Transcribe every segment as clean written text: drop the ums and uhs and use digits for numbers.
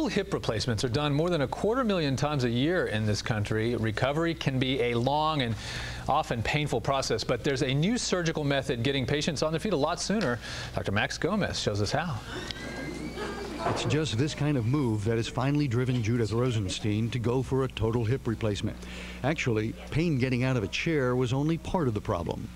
Total hip replacements are done more than 250,000 times a year in this country. Recovery can be a long and often painful process, but there's a new surgical method getting patients on their feet a lot sooner. Dr. Max Gomez shows us how. It's just this kind of move that has finally driven Judith Rosenstein to go for a total hip replacement. Actually, pain getting out of a chair was only part of the problem.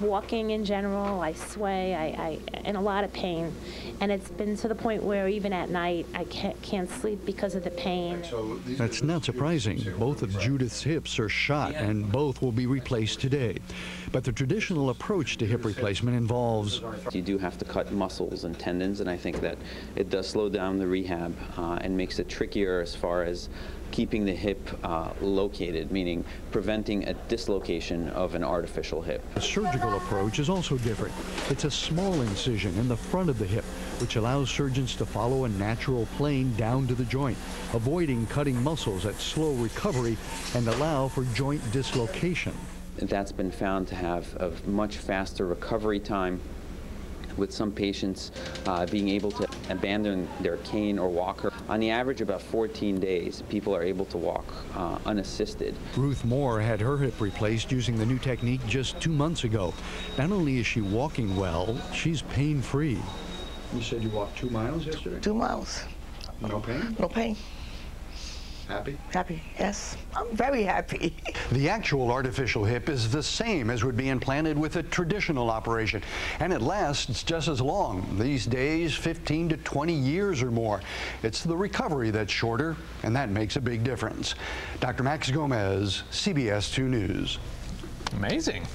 Walking in general, I sway, I in a lot of pain, and it's been to the point where even at night I can't sleep because of the pain. That's not surprising. Both of Judith's hips are shot, and both will be replaced today. But the traditional approach to hip replacement involves... You do have to cut muscles and tendons, and I think that it does slow down the rehab and makes it trickier as far as keeping the hip located, meaning preventing a dislocation of an artificial hip. The surgical approach is also different. It's a small incision in the front of the hip, which allows surgeons to follow a natural plane down to the joint, avoiding cutting muscles at slow recovery and allow for joint dislocation. That's been found to have a much faster recovery time, with some patients being able to abandon their cane or walker. On the average, about 14 days, people are able to walk unassisted. Ruth Moore had her hip replaced using the new technique just 2 months ago. Not only is she walking well, she's pain-free. You said you walked 2 miles yesterday? 2 miles. No pain? No pain. Happy? Happy, yes. I'm very happy. The actual artificial hip is the same as would be implanted with a traditional operation, and it lasts just as long. These days, 15 to 20 years or more. It's the recovery that's shorter, and that makes a big difference. Dr. Max Gomez, CBS 2 News. Amazing.